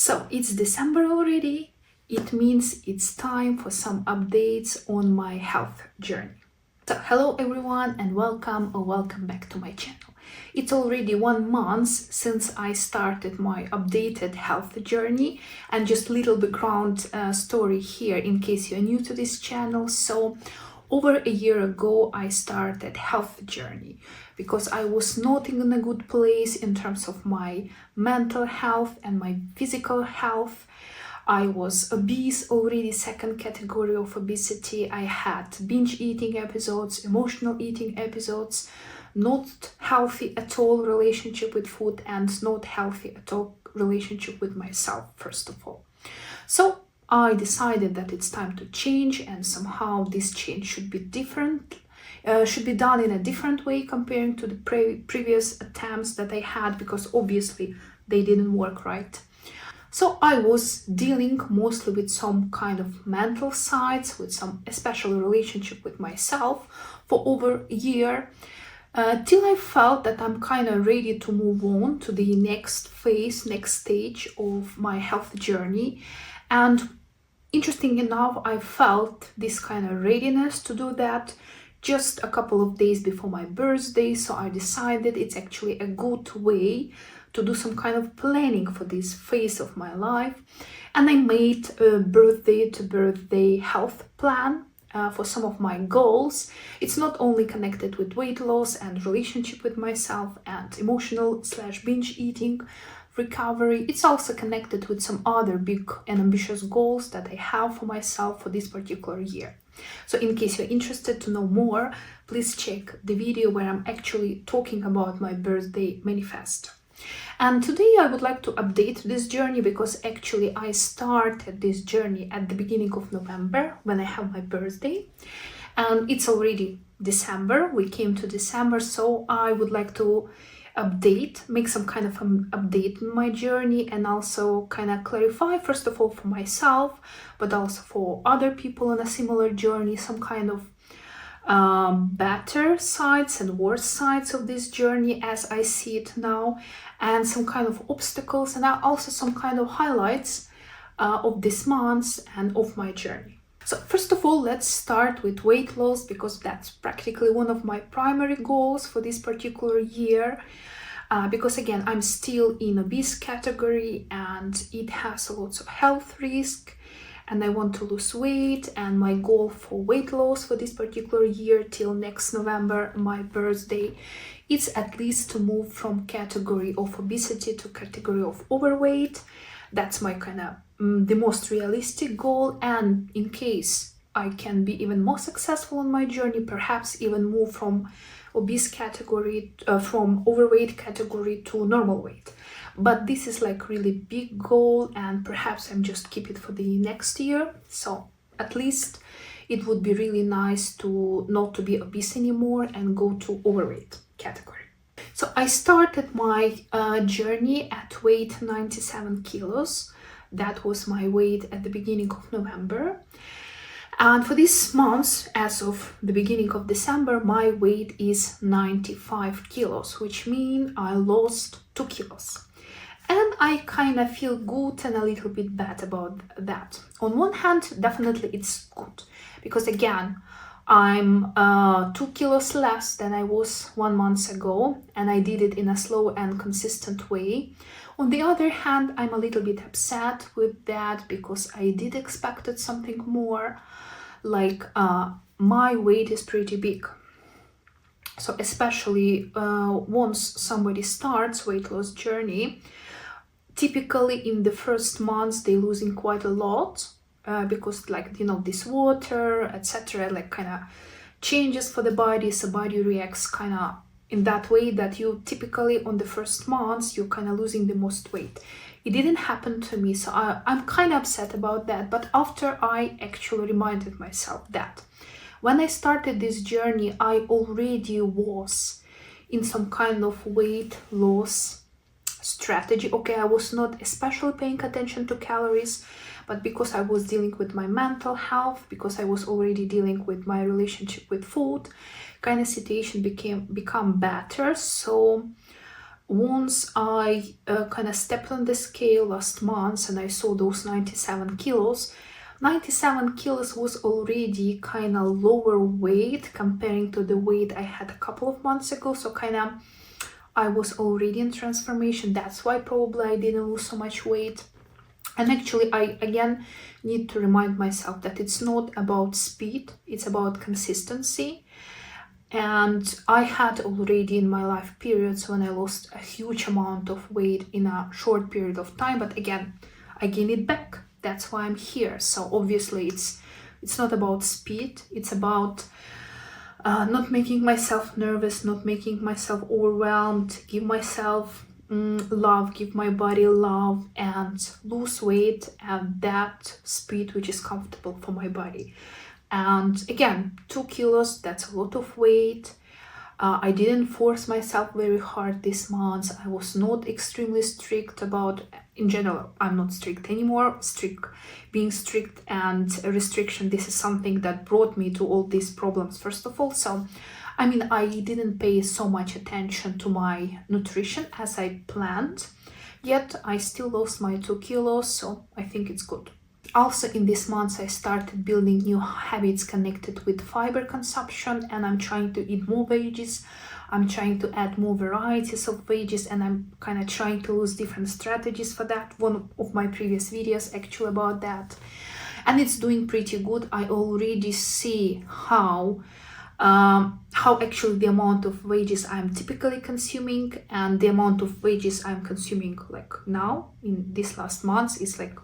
So it's December already. It means it's time for some updates on my health journey. So hello everyone and welcome back to my channel. It's already 1 month since I started my updated health journey, and just little background story here in case you're new to this channel. So over a year ago I started health journey because I was not in a good place in terms of my mental health and my physical health. I was obese already, second category of obesity. I had binge eating episodes, emotional eating episodes, not healthy at all relationship with food, and not healthy at all relationship with myself, first of all. So I decided that it's time to change, and somehow this change should be different, should be done in a different way comparing to the previous attempts that I had, because obviously they didn't work right. So I was dealing mostly with some kind of mental sides, with some especially relationship with myself for over a year, till I felt that I'm kind of ready to move on to the next phase, next stage of my health journey. And interesting enough, I felt this kind of readiness to do that just a couple of days before my birthday. So I decided it's actually a good way to do some kind of planning for this phase of my life. And I made a birthday to birthday health plan for some of my goals. It's not only connected with weight loss and relationship with myself and emotional / binge eating recovery. It's also connected with some other big and ambitious goals that I have for myself for this particular year. So in case you're interested to know more, please check the video where I'm actually talking about my birthday manifesto. And today I would like to update this journey because actually I started this journey at the beginning of November when I have my birthday, and it's already December. We came to December, so I would like to make some kind of an update in my journey, and also kind of clarify, first of all for myself, but also for other people on a similar journey, some kind of better sides and worse sides of this journey as I see it now, and some kind of obstacles, and also some kind of highlights of this month and of my journey. So first of all, let's start with weight loss, because that's practically one of my primary goals for this particular year. Because again, I'm still in obese category and it has lots of health risk, and I want to lose weight, and my goal for weight loss for this particular year till next November, my birthday, is at least to move from category of obesity to category of overweight. That's my kind of the most realistic goal, and in case I can be even more successful on my journey, perhaps even move from obese category, from overweight category to normal weight. But this is like really big goal, and perhaps I'm just keep it for the next year. So at least it would be really nice to not to be obese anymore and go to overweight category. So I started my journey at weight 97 kilos. That was my weight at the beginning of November. And for this month, as of the beginning of December, my weight is 95 kilos, which means I lost 2 kilos. And I kind of feel good and a little bit bad about that. On one hand, definitely it's good, because again, I'm 2 kilos less than I was 1 month ago, and I did it in a slow and consistent way. On the other hand, I'm a little bit upset with that because I did expected something more, like my weight is pretty big. So especially once somebody starts weight loss journey, typically in the first months they losing quite a lot because, like, you know, this water, etc., like kind of changes for the body, so body reacts kind of in that way that you typically on the first months you're kind of losing the most weight. It didn't happen to me, so I'm kind of upset about that. But after I actually reminded myself that when I started this journey, I already was in some kind of weight loss strategy. Okay, I was not especially paying attention to calories, but because I was dealing with my mental health, because I was already dealing with my relationship with food, kind of situation become better. So once I kind of stepped on the scale last month and I saw those 97 kilos, 97 kilos was already kind of lower weight comparing to the weight I had a couple of months ago. So kind of I was already in transformation. That's why probably I didn't lose so much weight. And actually, I again need to remind myself that it's not about speed, it's about consistency. And I had already in my life periods when I lost a huge amount of weight in a short period of time, but again, I gain it back. That's why I'm here. So obviously it's not about speed, it's about not making myself nervous, not making myself overwhelmed, give myself love, give my body love, and lose weight at that speed which is comfortable for my body. And again, 2 kilos, that's a lot of weight. I didn't force myself very hard this month. I was not extremely strict about, in general, I'm not strict anymore. Being strict and a restriction, this is something that brought me to all these problems, first of all. So, I mean, I didn't pay so much attention to my nutrition as I planned, yet I still lost my 2 kilos, so I think it's good. Also in this month I started building new habits connected with fiber consumption, and I'm trying to eat more veggies. I'm trying to add more varieties of veggies, and I'm kind of trying to use different strategies for that. One of my previous videos actually about that, and it's doing pretty good. I already see how actually the amount of veggies I'm typically consuming and the amount of veggies I'm consuming like now in this last month is like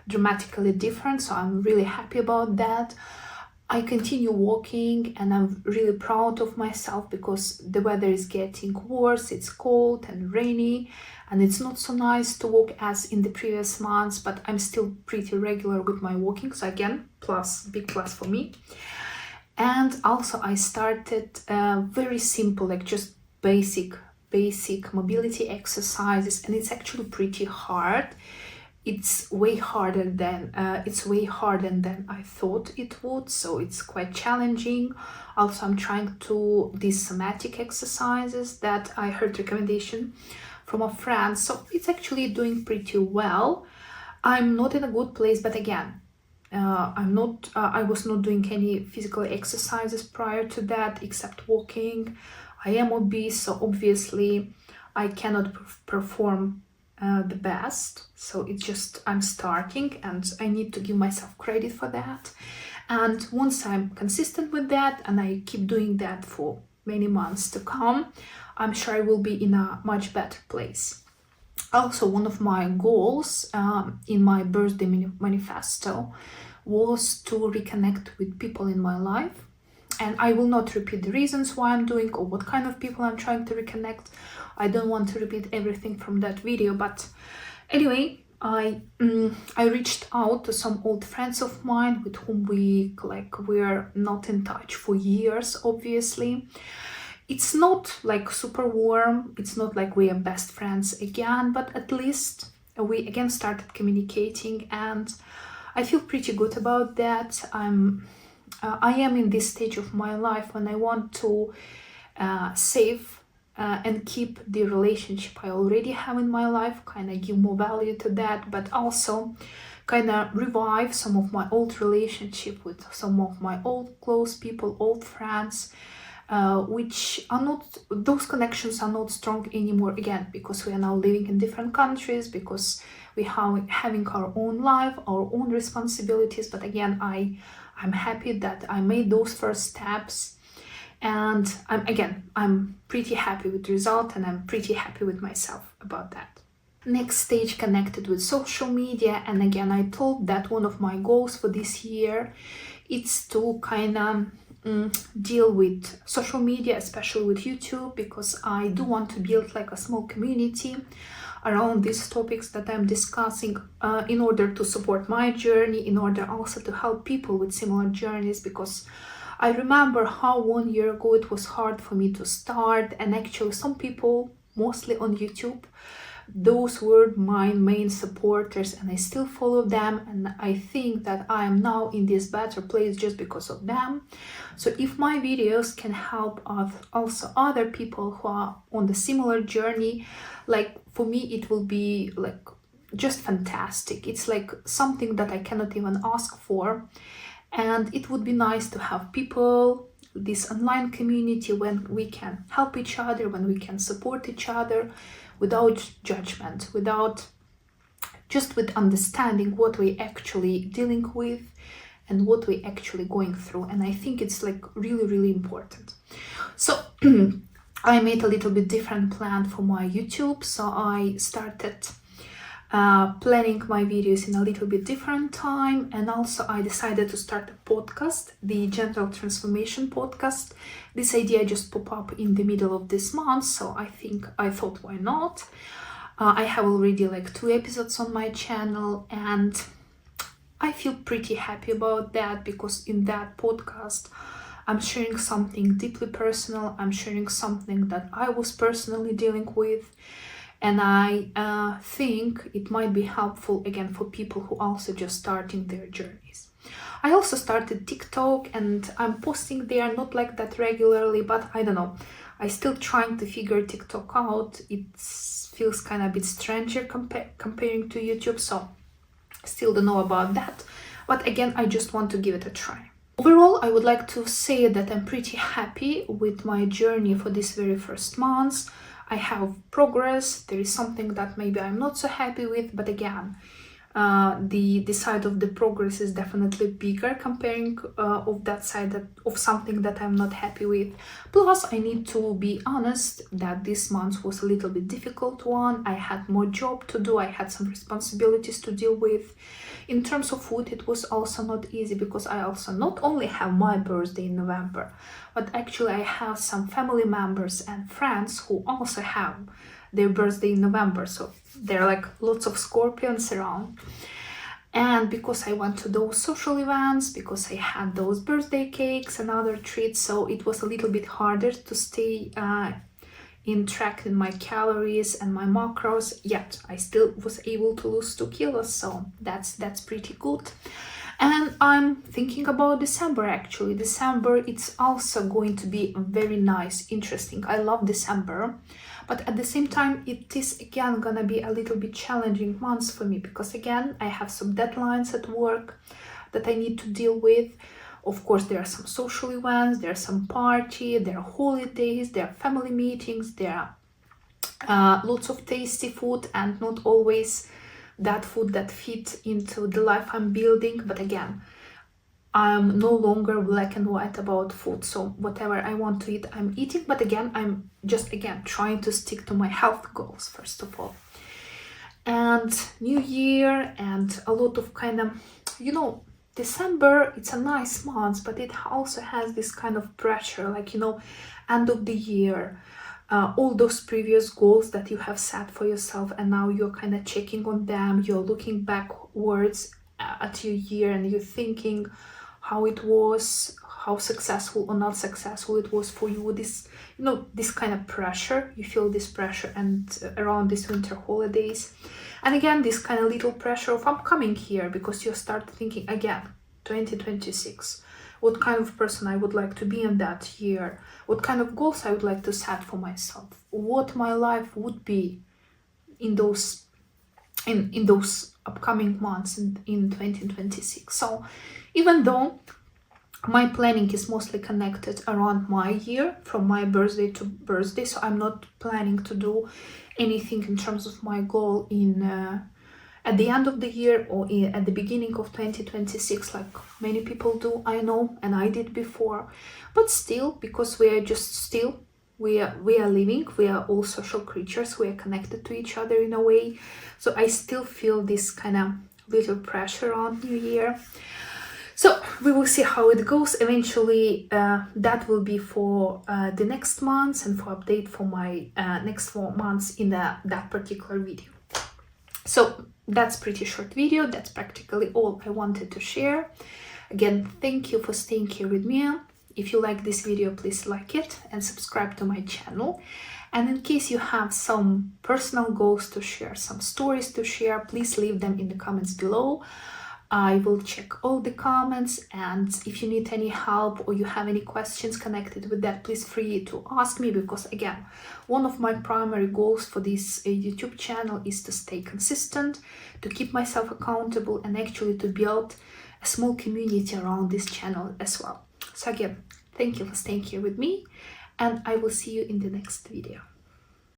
dramatically different. So I'm really happy about that. I continue walking and I'm really proud of myself because the weather is getting worse. It's cold and rainy and it's not so nice to walk as in the previous months, but I'm still pretty regular with my walking. So again, big plus for me. And also I started very simple, like just basic mobility exercises, and it's actually pretty hard. It's way harder than I thought it would, so it's quite challenging. Also, I'm trying to these somatic exercises that I heard recommendation from a friend, so it's actually doing pretty well. I'm not in a good place, but again, I was not doing any physical exercises prior to that except walking. I am obese, so obviously I cannot perform the best. So it's just I'm starting and I need to give myself credit for that. And once I'm consistent with that and I keep doing that for many months to come, I'm sure I will be in a much better place. Also, one of my goals in my birthday manifesto was to reconnect with people in my life. And I will not repeat the reasons why I'm doing or what kind of people I'm trying to reconnect. I don't want to repeat everything from that video, but anyway, I reached out to some old friends of mine with whom we're not in touch for years, obviously. It's not like super warm, it's not like we are best friends again, but at least we again started communicating and I feel pretty good about that. I am in this stage of my life when I want to save and keep the relationship I already have in my life, kind of give more value to that, but also kind of revive some of my old relationship with some of my old close people, old friends, which are not, those connections are not strong anymore again, because we are now living in different countries, because we are having our own life, our own responsibilities. But again, I'm happy that I made those first steps, and I'm pretty happy with the result, and I'm pretty happy with myself about that. Next stage connected with social media, and again I told that one of my goals for this year is to kind of deal with social media, especially with YouTube, because I do want to build like a small community around these topics that I'm discussing in order to support my journey, in order also to help people with similar journeys, because I remember how 1 year ago it was hard for me to start, and actually some people, mostly on YouTube, those were my main supporters, and I still follow them, and I think that I am now in this better place just because of them. So if my videos can help also other people who are on the similar journey, like for me it will be like just fantastic. It's like something that I cannot even ask for, and it would be nice to have people, this online community, when we can help each other, when we can support each other without judgment, without just with understanding what we're actually dealing with and what we're actually going through. And I think it's like really, really important. So I made a little bit different plan for my YouTube. So I started planning my videos in a little bit different time, and also I decided to start a podcast, the Gentle Transformation podcast. This idea just popped up in the middle of this month, so I thought why not. I have already like 2 episodes on my channel, and I feel pretty happy about that, because in that podcast I'm sharing something deeply personal. I'm sharing something that I was personally dealing with. And I think it might be helpful again for people who also just starting their journeys. I also started TikTok, and I'm posting there, not like that regularly, but I don't know. I still trying to figure TikTok out. It feels kind of a bit stranger comparing to YouTube, so still don't know about that. But again, I just want to give it a try. Overall, I would like to say that I'm pretty happy with my journey for this very first months. I have progress. There is something that maybe I'm not so happy with, but again, the side of the progress is definitely bigger comparing of that side of something that I'm not happy with. Plus, I need to be honest that this month was a little bit difficult one. I had more job to do. I had some responsibilities to deal with. In terms of food, it was also not easy, because I also not only have my birthday in November, but actually I have some family members and friends who also have their birthday in November. So there are like lots of Scorpions around. And because I went to those social events, because I had those birthday cakes and other treats, so it was a little bit harder to stay in track in my calories and my macros, yet I still was able to lose 2 kilos, so that's pretty good. And I'm thinking about December. Actually, December, it's also going to be very nice, interesting. I love December, but at the same time it is again gonna be a little bit challenging months for me, because again I have some deadlines at work that I need to deal with. Of course, there are some social events, there are some party, there are holidays, there are family meetings, there are lots of tasty food, and not always that food that fits into the life I'm building. But again, I'm no longer black and white about food. So whatever I want to eat, I'm eating. But again, I'm just trying to stick to my health goals, first of all. And New Year and a lot of kind of, December, it's a nice month, but it also has this kind of pressure, like, end of the year, all those previous goals that you have set for yourself, and now you're kind of checking on them, you're looking backwards at your year, and you're thinking how it was, how successful or not successful it was for you. This, this kind of pressure, you feel this pressure, and around these winter holidays. And again, this kind of little pressure of upcoming year, because you start thinking again, 2026, what kind of person I would like to be in that year, what kind of goals I would like to set for myself, what my life would be in those upcoming months in 2026. So even though my planning is mostly connected around my year, from my birthday to birthday, so I'm not planning to do anything in terms of my goal at the end of the year or at the beginning of 2026, like many people do, I know, and I did before. But still, because we are living, we are all social creatures, we are connected to each other in a way. So I still feel this kind of little pressure on New Year. So we will see how it goes. Eventually, that will be for the next months, and for update for my next 4 months in that particular video. So that's pretty short video. That's practically all I wanted to share. Again, thank you for staying here with me. If you like this video, please like it and subscribe to my channel. And in case you have some personal goals to share, some stories to share, please leave them in the comments below. I will check all the comments, and if you need any help or you have any questions connected with that, please free to ask me, because again, one of my primary goals for this YouTube channel is to stay consistent, to keep myself accountable, and actually to build a small community around this channel as well. So again, thank you for staying here with me, and I will see you in the next video.